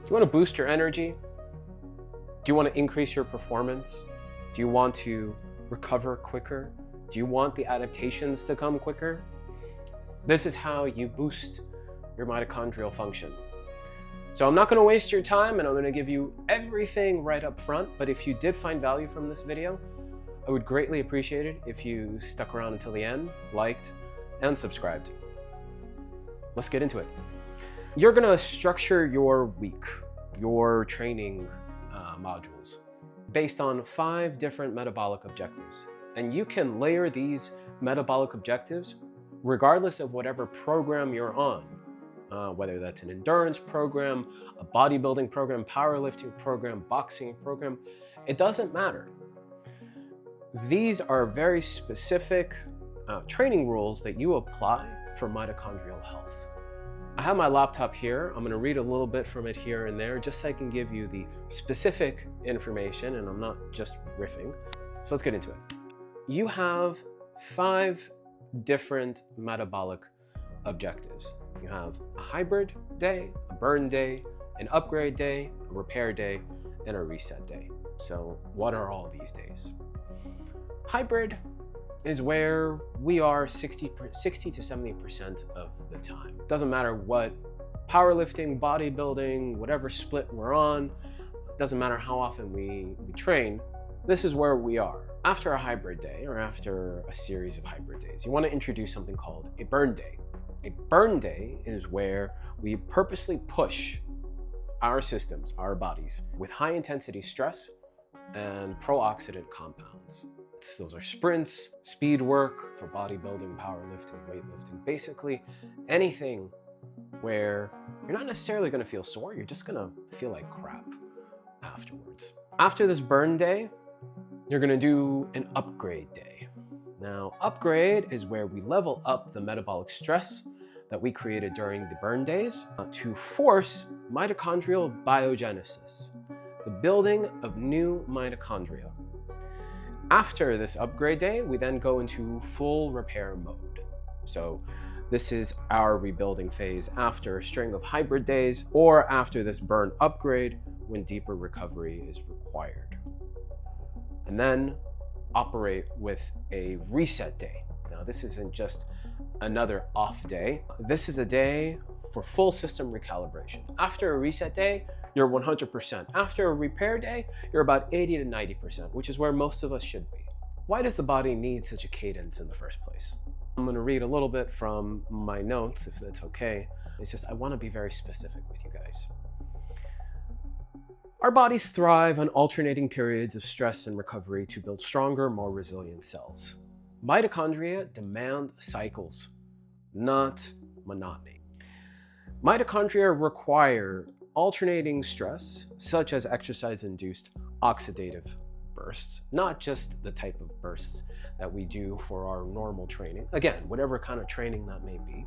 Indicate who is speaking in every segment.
Speaker 1: you want to boost your energy? Do you want to increase your performance? Do you want to recover quicker? Do you want the adaptations to come quicker? This is how you boost your mitochondrial function. So I'm not going to waste your time, and I'm going to give you everything right up front. But if you did find value from this video, I would greatly appreciate it if you stuck around until the end, liked, and subscribed. Let's get into it. You're going to structure your week, your training modules, based on 5 different metabolic objectives. And you can layer these metabolic objectives regardless of whatever program you're on, whether that's an endurance program, a bodybuilding program, powerlifting program, boxing program, it doesn't matter. These are very specific training rules that you apply for mitochondrial health. I have my laptop here. I'm going to read a little bit from it here and there, just so I can give you the specific information, and I'm not just riffing. So let's get into it. You have 5 different metabolic objectives. You have a hybrid day, a burn day, an upgrade day, a repair day, and a reset day. So what are all these days? Hybrid is where we are 60 to 70% of the time. It doesn't matter what powerlifting, bodybuilding, whatever split we're on, it doesn't matter how often we train, this is where we are. After a hybrid day, or after a series of hybrid days, you want to introduce something called a burn day. A burn day is where we purposely push our systems, our bodies, with high intensity stress and pro-oxidant compounds. Those are sprints, speed work for bodybuilding, powerlifting, weightlifting, basically anything where you're not necessarily going to feel sore, you're just going to feel like crap afterwards. After this burn day, you're going to do an upgrade day. Now, upgrade is where we level up the metabolic stress that we created during the burn days to force mitochondrial biogenesis, the building of new mitochondria. After this upgrade day, we then go into full repair mode. So this is our rebuilding phase after a string of hybrid days, or after this burn upgrade when deeper recovery is required. And then operate with a reset day. Now, this isn't just another off day. This is a day for full system recalibration. After a reset day, you're 100%. After a repair day, you're about 80 to 90%, which is where most of us should be. Why does the body need such a cadence in the first place? I'm going to read a little bit from my notes, if that's okay. It's just I want to be very specific with you guys. Our bodies thrive on alternating periods of stress and recovery to build stronger, more resilient cells. Mitochondria demand cycles, not monotony. Mitochondria require alternating stress, such as exercise-induced oxidative bursts, not just the type of bursts that we do for our normal training. Again, whatever kind of training that may be.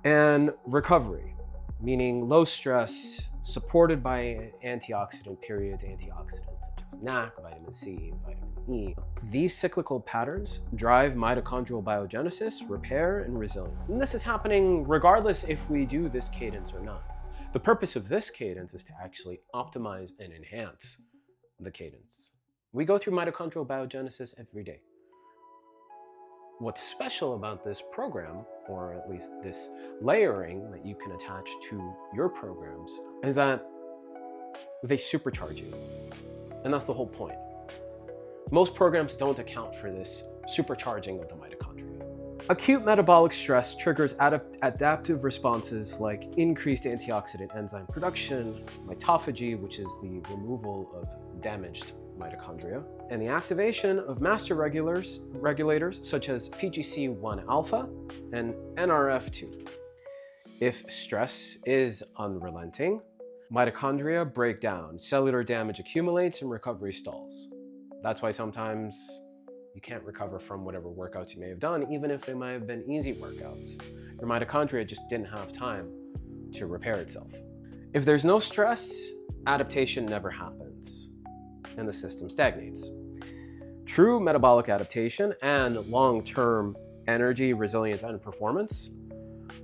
Speaker 1: And recovery, meaning low stress, supported by antioxidant periods, antioxidants such as NAC, vitamin C, vitamin E. These cyclical patterns drive mitochondrial biogenesis, repair, and resilience. And this is happening regardless if we do this cadence or not. The purpose of this cadence is to actually optimize and enhance the cadence. We go through mitochondrial biogenesis every day. What's special about this program, or at least this layering that you can attach to your programs, is that they supercharge you. And that's the whole point. Most programs don't account for this supercharging of the mitochondria. Acute metabolic stress triggers adaptive responses like increased antioxidant enzyme production, mitophagy, which is the removal of damaged mitochondria, and the activation of master regulators such as PGC1 alpha and NRF2. If stress is unrelenting, mitochondria break down, cellular damage accumulates, and recovery stalls. That's why sometimes you can't recover from whatever workouts you may have done, even if they might have been easy workouts. Your mitochondria just didn't have time to repair itself. If there's no stress, adaptation never happens, and the system stagnates. True metabolic adaptation and long-term energy, resilience, and performance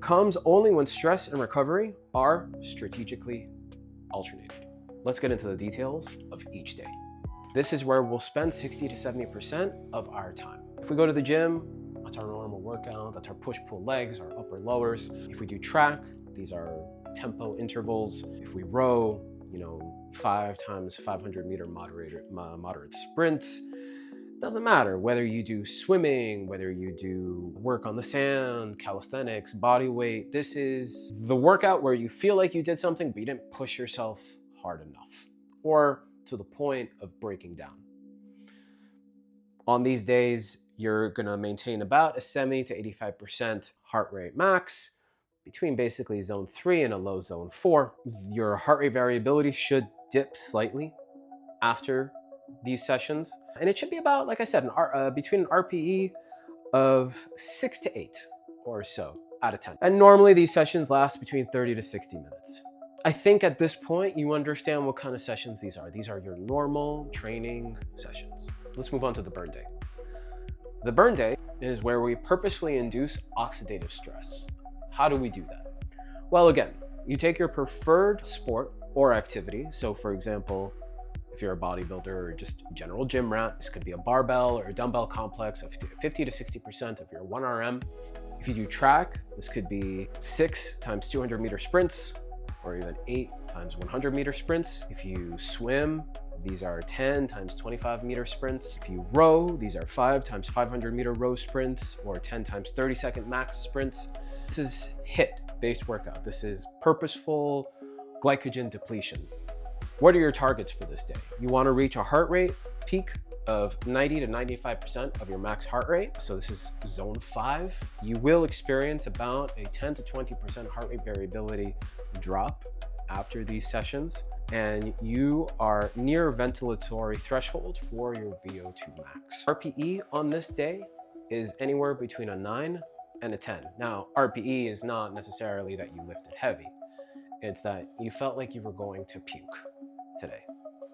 Speaker 1: comes only when stress and recovery are strategically alternated. Let's get into the details of each day. This is where we'll spend 60 to 70% of our time. If we go to the gym, that's our normal workout. That's our push-pull legs, our upper lowers. If we do track, these are tempo intervals. If we row, 5 times 500 meter moderate sprints. Doesn't matter whether you do swimming, whether you do work on the sand, calisthenics, body weight. This is the workout where you feel like you did something, but you didn't push yourself hard enough or to the point of breaking down. On these days, you're gonna maintain about a 70 to 85% heart rate max between basically zone 3 and a low zone 4. Your heart rate variability should dip slightly after these sessions. And it should be about, like I said, between an RPE of 6 to 8 or so out of 10. And normally these sessions last between 30 to 60 minutes. I think at this point, you understand what kind of sessions these are. These are your normal training sessions. Let's move on to the burn day. The burn day is where we purposefully induce oxidative stress. How do we do that? Well, again, you take your preferred sport or activity. So for example, if you're a bodybuilder or just general gym rat, this could be a barbell or a dumbbell complex of 50 to 60% of your 1RM. If you do track, this could be 6 times 200 meter sprints, or even 8 times 100 meter sprints. If you swim, these are 10 times 25 meter sprints. If you row, these are 5 times 500 meter row sprints, or 10 times 30-second max sprints. This is HIIT-based workout. This is purposeful glycogen depletion. What are your targets for this day? You want to reach a heart rate peak of 90 to 95% of your max heart rate. So this is zone 5. You will experience about a 10 to 20% heart rate variability drop after these sessions. And you are near ventilatory threshold for your VO2 max. RPE on this day is anywhere between a 9 and a 10. Now, RPE is not necessarily that you lifted heavy. It's that you felt like you were going to puke today.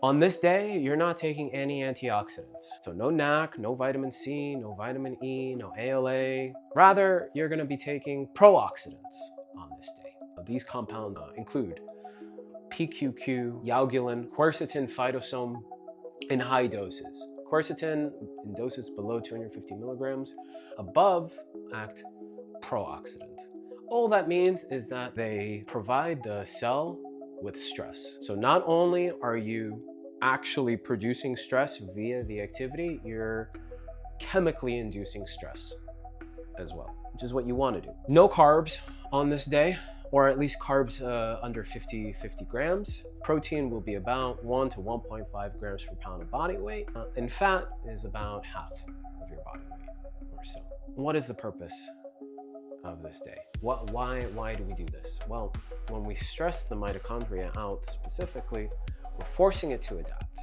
Speaker 1: On this day, you're not taking any antioxidants. So no NAC, no vitamin C, no vitamin E, no ALA. Rather, you're gonna be taking pro-oxidants on this day. These compounds include PQQ, yaugulin, quercetin, phytosome in high doses. Quercetin in doses below 250 milligrams, above act pro-oxidant. All that means is that they provide the cell with stress. So not only are you actually producing stress via the activity, you're chemically inducing stress as well, which is what you want to do. No carbs on this day, or at least carbs under 50 grams. Protein will be about 1 to 1.5 grams per pound of body weight, and fat is about half of your body weight or so. What is the purpose of this day? Why do we do this? Well, when we stress the mitochondria out specifically, we're forcing it to adapt.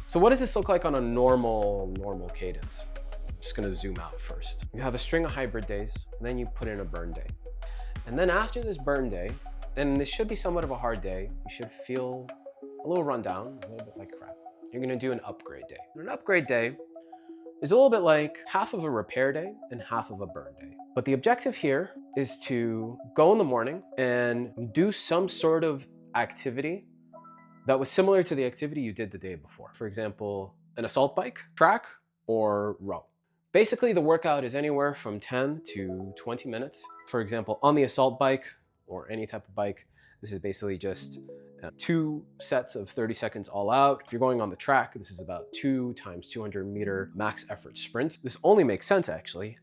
Speaker 1: So what does this look like on a normal cadence? I'm just gonna zoom out first. You have a string of hybrid days, and then you put in a burn day. And then after this burn day, and this should be somewhat of a hard day, you should feel a little run down, a little bit like crap. You're gonna do an upgrade day. An upgrade day is a little bit like half of a repair day and half of a burn day. But the objective here is to go in the morning and do some sort of activity that was similar to the activity you did the day before. For example, an assault bike, track, or row. Basically, the workout is anywhere from 10 to 20 minutes. For example, on the assault bike or any type of bike, this is basically just 2 sets of 30 seconds all out. If you're going on the track, this is about 2 times 200 meter max effort sprints. This only makes sense actually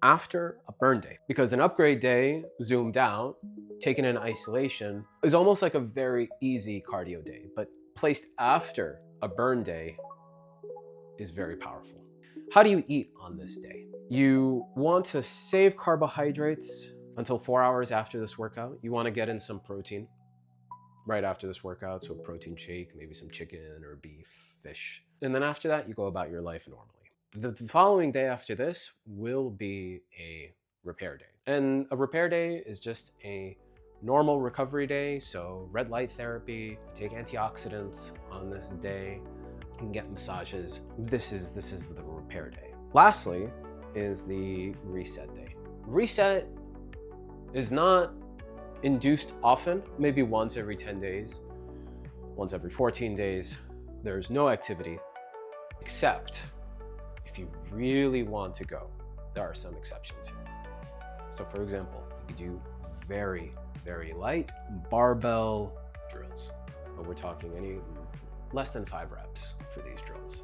Speaker 1: after a burn day, because an upgrade day zoomed out, taken in isolation, is almost like a very easy cardio day, but placed after a burn day is very powerful. How do you eat on this day? You want to save carbohydrates until 4 hours after this workout. You want to get in some protein right after this workout, so a protein shake, maybe some chicken or beef, fish. And then after that, you go about your life normally. The following day after this will be a repair day. And a repair day is just a normal recovery day, so red light therapy, take antioxidants on this day, and get massages. This is the repair day. Lastly is the reset day. Reset is not induced often, maybe once every 10 days. Once every 14 days, there's no activity, except if you really want to go. There are some exceptions here. So for example, you could do very, very light barbell drills, but we're talking any less than 5 reps for these drills.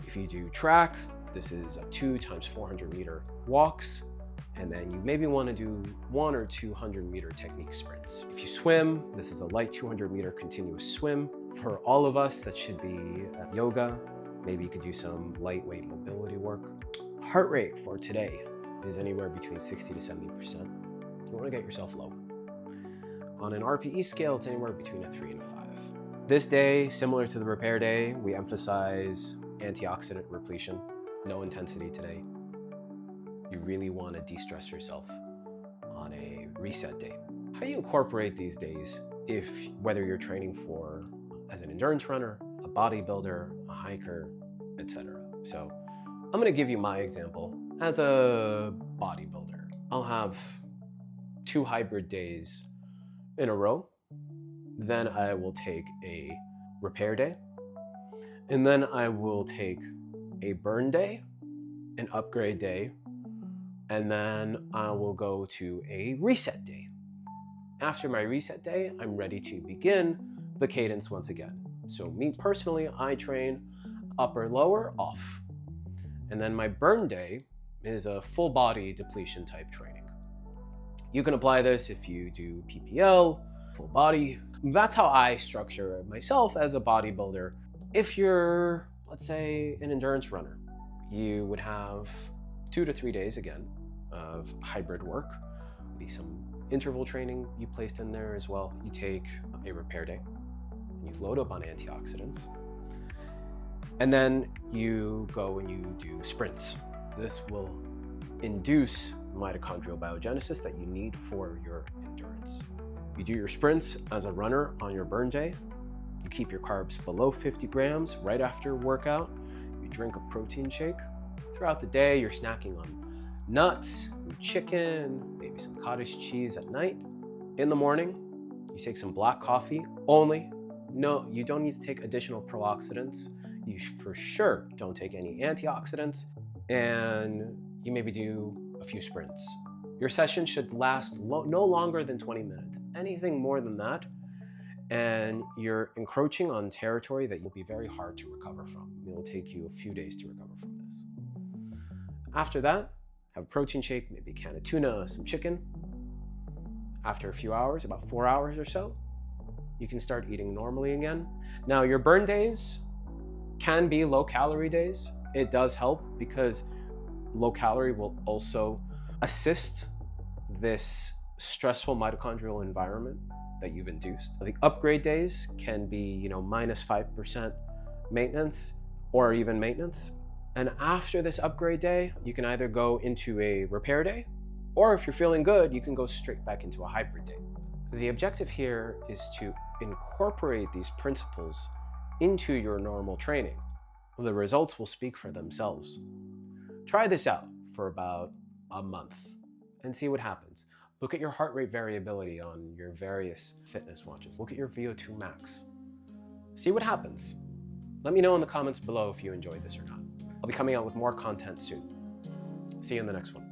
Speaker 1: If you do track, this is 2 times 400 meter walks, and then you maybe want to do 1 or 200 meter technique sprints. If you swim, this is a light 200 meter continuous swim. For all of us, that should be yoga. Maybe you could do some lightweight mobility work. Heart rate for today is anywhere between 60 to 70%. You want to get yourself low. On an RPE scale, it's anywhere between a 3 and a 5. This day, similar to the repair day, we emphasize antioxidant repletion. No intensity today. You really want to de-stress yourself on a reset day. How do you incorporate these days whether you're training as an endurance runner, a bodybuilder, a hiker, etc.? So I'm going to give you my example. As a bodybuilder, I'll have 2 hybrid days in a row. Then I will take a repair day, and then I will take a burn day, an upgrade day, and then I will go to a reset day. After my reset day, I'm ready to begin the cadence once again. So me personally, I train upper, lower, off. And then my burn day is a full body depletion type training. You can apply this if you do PPL, full body. That's how I structure myself as a bodybuilder. If you're, let's say, an endurance runner, you would have 2 to 3 days again of hybrid work. Maybe some interval training you placed in there as well. You take a repair day, and you load up on antioxidants, and then you go and you do sprints. This will induce mitochondrial biogenesis that you need for your endurance. You do your sprints as a runner on your burn day. You keep your carbs below 50 grams right after your workout. You drink a protein shake. Throughout the day, you're snacking on nuts, chicken, maybe some cottage cheese at night. In the morning, you take some black coffee only. No, you don't need to take additional pro-oxidants. You for sure don't take any antioxidants. And you maybe do a few sprints. Your session should last no longer than 20 minutes. Anything more than that, and you're encroaching on territory that will be very hard to recover from. It will take you a few days to recover from this. After that, have a protein shake, maybe a can of tuna, some chicken. After a few hours, about 4 hours or so, you can start eating normally again. Now, your burn days can be low calorie days. It does help because low calorie will also assist this stressful mitochondrial environment that you've induced. The upgrade days can be, minus 5% maintenance or even maintenance. And after this upgrade day, you can either go into a repair day, or if you're feeling good, you can go straight back into a hybrid day. The objective here is to incorporate these principles into your normal training. The results will speak for themselves. Try this out for about a month and see what happens. Look at your heart rate variability on your various fitness watches. Look at your VO2 max. See what happens. Let me know in the comments below if you enjoyed this or not. I'll be coming out with more content soon. See you in the next one.